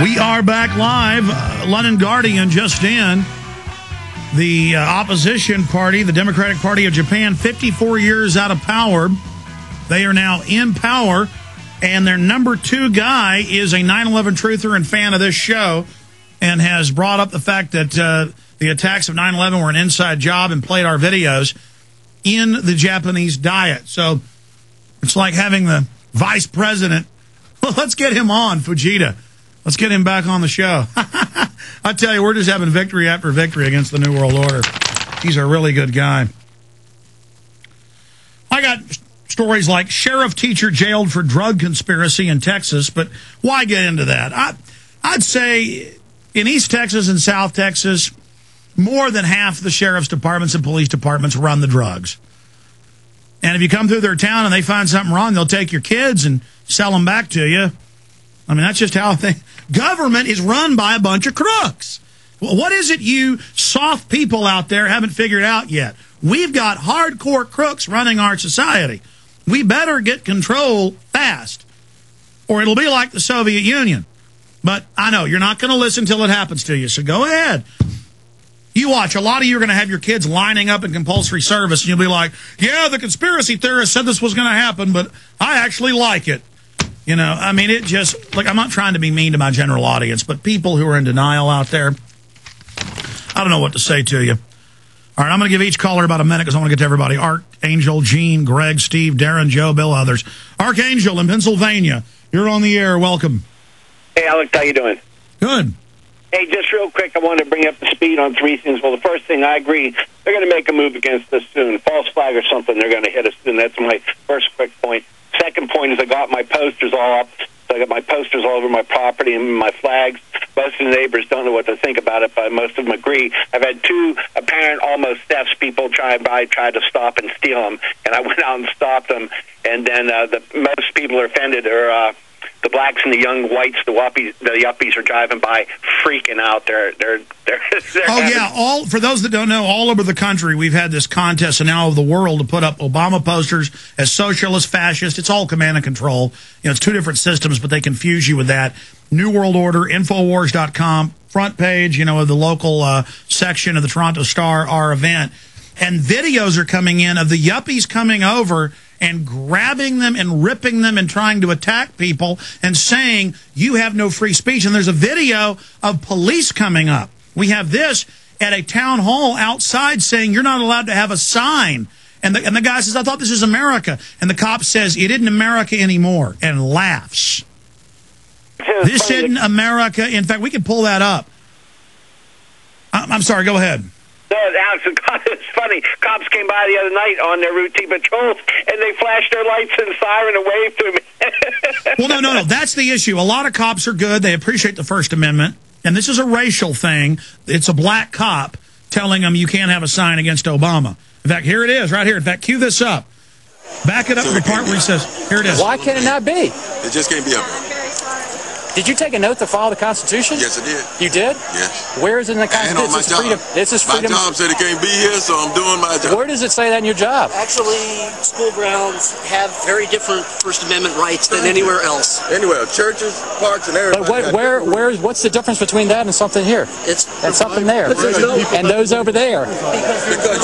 We are back live. London Guardian just in. The opposition party, the Democratic Party of Japan, 54 years out of power. They are now in power, and their number 2 guy is a 9/11 truther and fan of this show, and has brought up the fact that the attacks of 9/11 were an inside job and played our videos in the Japanese diet. So it's like having the vice president. Well, let's get him on, Fujita. Let's get him back on the show. I tell you, we're just having victory after victory against the New World Order. He's a really good guy. I got stories like sheriff teacher jailed for drug conspiracy in Texas, but why get into that? I'd say in East Texas and South Texas, more than half the sheriff's departments and police departments run the drugs. And if you come through their town and they find something wrong, they'll take your kids and sell them back to you. I mean, that's just how government is run by a bunch of crooks. Well, what is it you soft people out there haven't figured out yet? We've got hardcore crooks running our society. We better get control fast, or it'll be like the Soviet Union. But I know you're not going to listen till it happens to you, so go ahead. You watch. A lot of you are going to have your kids lining up in compulsory service, and you'll be like, yeah, the conspiracy theorists said this was going to happen, but I actually like it. You know, I mean, it just, like, I'm not trying to be mean to my general audience, but people who are in denial out there, I don't know what to say to you. All right, I'm going to give each caller about a minute because I want to get to everybody. Archangel, Gene, Greg, Steve, Darren, Joe, Bill, others. Archangel in Pennsylvania, you're on the air. Welcome. Hey, Alex, how you doing? Good. Hey, just real quick, I wanted to bring up the speed on 3 things. Well, the first thing, I agree, they're going to make a move against us soon. False flag or something, they're going to hit us soon. That's my first quick point. Second point is I got my posters all up. So I got my posters all over my property and my flags. Most of the neighbors don't know what to think about it, but most of them agree. I've had 2 apparent almost thefts. People tried to stop and steal them, and I went out and stopped them. And then most people are offended are the blacks and the young whites, the yuppies are driving by, freaking out. They're yeah. For those that don't know, all over the country, we've had this contest, and now of the world, to put up Obama posters as socialist, fascist. It's all command and control. You know, it's 2 different systems, but they confuse you with that. New World Order, Infowars.com, front page, you know, of the local section of the Toronto Star, our event. And videos are coming in of the yuppies coming over and grabbing them and ripping them and trying to attack people and saying, you have no free speech. And there's a video of police coming up. We have this at a town hall outside saying you're not allowed to have a sign. And the guy says, I thought this is America. And the cop says, it isn't America anymore, and laughs. This isn't America. In fact, we could pull that up. I'm sorry, go ahead. No, Alex, it's funny. Cops came by the other night on their routine patrols, and they flashed their lights and siren and waved to me. Well, no. That's the issue. A lot of cops are good. They appreciate the First Amendment. And this is a racial thing. It's a black cop telling them you can't have a sign against Obama. In fact, here it is, right here. In fact, cue this up. Back it up to the part where he says, here it is. Why can it not be? It just can't be up there. Did you take a note to follow the Constitution? Yes, I did. You did? Yes. Where is it in the Constitution? And on my job. This is freedom. My job said it can't be here, so I'm doing my job. Where does it say that in your job? Actually, school grounds have very different First Amendment rights than anywhere else. Anywhere, churches, parks, and everything. But what's the difference between that and something here? And something there. And those over there.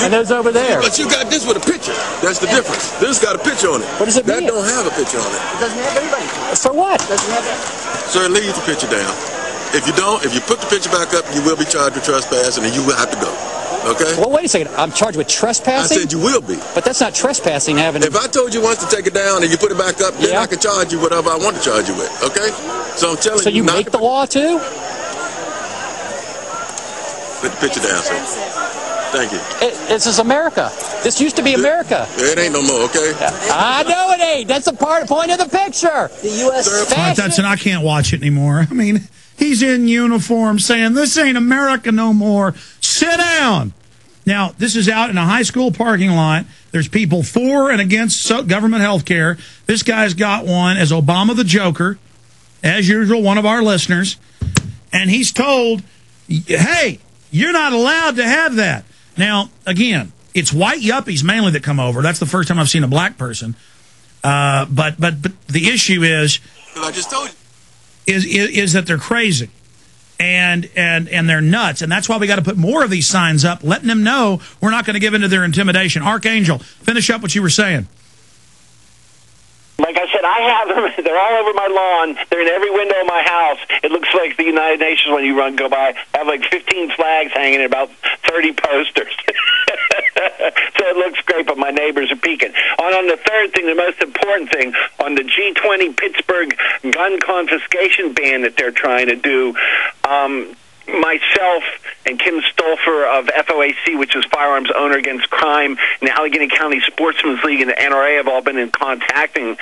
And those over there. But you got this with a picture. That's the difference. This got a picture on it. What does it mean? That don't have a picture on it. It doesn't have anybody. For what? It doesn't have that. Sir, leave the picture down. If you put the picture back up, you will be charged with trespassing, and you will have to go. Okay? Well, wait a second. I'm charged with trespassing? I said you will be. But that's not trespassing, If I told you once to take it down and you put it back up, then I can charge you whatever I want to charge you with. Okay? So I'm telling you. So you make the law too? Put the picture down, sir. Thank you. This is America. This used to be America. It ain't no more, okay? I know it ain't. That's the point of the picture. The U.S. I can't watch it anymore. I mean, he's in uniform saying, this ain't America no more. Sit down. Now, this is out in a high school parking lot. There's people for and against government health care. This guy's got one as Obama the Joker, as usual, one of our listeners. And he's told, hey, you're not allowed to have that. Now, again, it's white yuppies mainly that come over. That's the first time I've seen a black person. But the issue is... I just told you. is that they're crazy. And they're nuts. And that's why we got to put more of these signs up, letting them know we're not going to give in to their intimidation. Archangel, finish up what you were saying. Like I said, I have them. They're all over my lawn. They're in every window of my house. It looks like the United Nations when you go by. I have like 15 flags hanging and about 30 posters. So it looks great, but my neighbors are peeking. On the third thing, the most important thing, on the G20 Pittsburgh gun confiscation ban that they're trying to do, myself and Kim Stolfer of FOAC, which is Firearms Owner Against Crime, and the Allegheny County Sportsman's League and the NRA have all been in contacting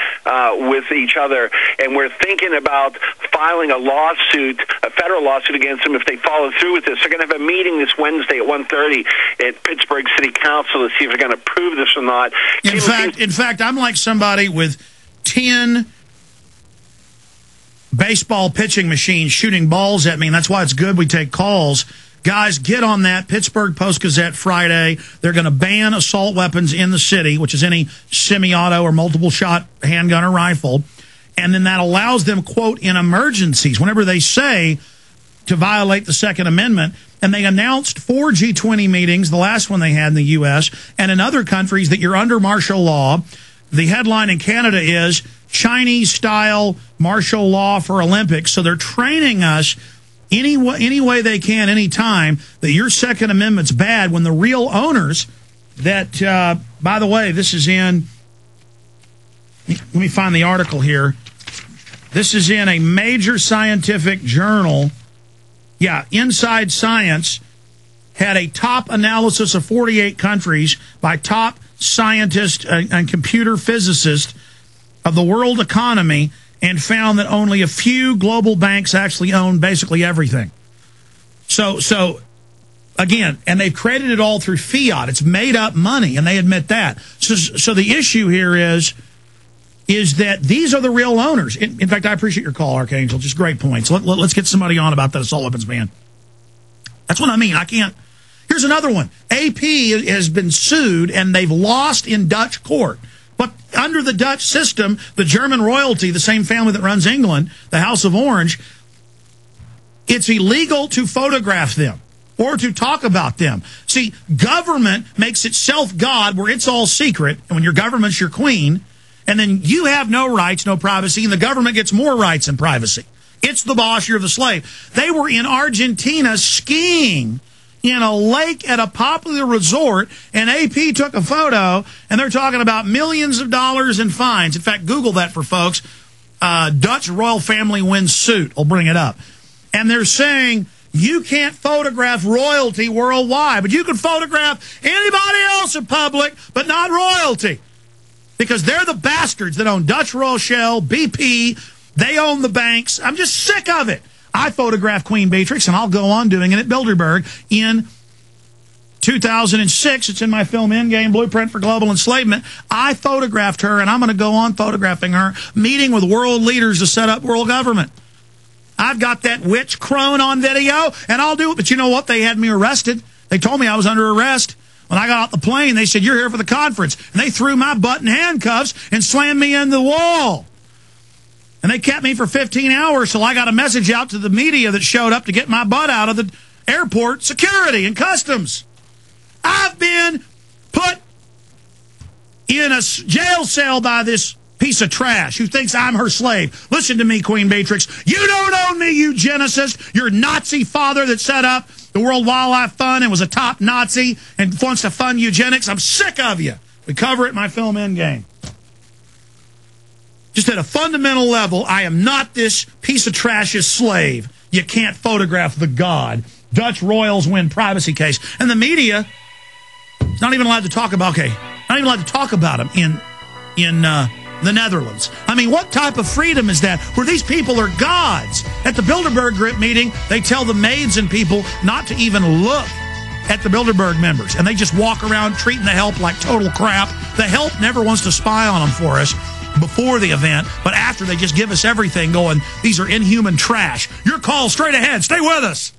with each other, and we're thinking about filing a lawsuit, a federal lawsuit against them if they follow through with this. They're going to have a meeting this Wednesday at 1:30 at Pittsburgh City Council to see if they're going to approve this or not. In fact, I'm like somebody with 10 baseball pitching machines shooting balls at me, and that's why it's good we take calls. Guys, get on that. Pittsburgh Post-Gazette Friday. They're going to ban assault weapons in the city, which is any semi-auto or multiple-shot handgun or rifle. And then that allows them, quote, in emergencies, whenever they say to violate the Second Amendment. And they announced 4 G20 meetings, the last one they had in the U.S., and in other countries that you're under martial law. The headline in Canada is Chinese-style martial law for Olympics. So they're training us any way they can, any time, that your Second Amendment's bad when the real owners that, by the way, this is in, let me find the article here. This is in a major scientific journal. Yeah, Inside Science had a top analysis of 48 countries by top scientists and computer physicists of the world economy, and found that only a few global banks actually own basically everything. So again, and they've created it all through fiat. It's made up money, and they admit that. So the issue here is that these are the real owners. In fact, I appreciate your call, Archangel. Just great points. Let's get somebody on about that assault weapons ban. That's what I mean. I can't. Here's another one. AP has been sued, and they've lost in Dutch court. But under the Dutch system, the German royalty, the same family that runs England, the House of Orange, it's illegal to photograph them or to talk about them. See, government makes itself God where it's all secret, and when your government's your queen, and then you have no rights, no privacy, and the government gets more rights and privacy. It's the boss, you're the slave. They were in Argentina skiing in a lake at a popular resort, and AP took a photo, and they're talking about millions of dollars in fines. In fact, Google that for folks. Dutch royal family wins suit. I'll bring it up. And they're saying you can't photograph royalty worldwide, but you can photograph anybody else in public, but not royalty. Because they're the bastards that own Dutch Royal Shell, BP. They own the banks. I'm just sick of it. I photographed Queen Beatrix, and I'll go on doing it at Bilderberg in 2006. It's in my film Endgame, Blueprint for Global Enslavement. I photographed her, and I'm going to go on photographing her, meeting with world leaders to set up world government. I've got that witch crone on video, and I'll do it. But you know what? They had me arrested. They told me I was under arrest. When I got off the plane, they said, "You're here for the conference." And they threw my butt in handcuffs and slammed me in the wall. And they kept me for 15 hours till I got a message out to the media that showed up to get my butt out of the airport security and customs. I've been put in a jail cell by this piece of trash who thinks I'm her slave. Listen to me, Queen Beatrix. You don't own me, you eugenicist. Your Nazi father that set up the World Wildlife Fund and was a top Nazi and wants to fund eugenics. I'm sick of you. We cover it in my film Endgame. Just at a fundamental level, I am not this piece of trash's slave. You can't photograph the god. Dutch royals win privacy case. And the media is not even allowed to talk about, not even allowed to talk about him in the Netherlands. I mean, what type of freedom is that where these people are gods? At the Bilderberg Group meeting, they tell the maids and people not to even look at the Bilderberg members. And they just walk around treating the help like total crap. The help never wants to spy on them for us before the event, but after they just give us everything going, these are inhuman trash. Your call straight ahead. Stay with us.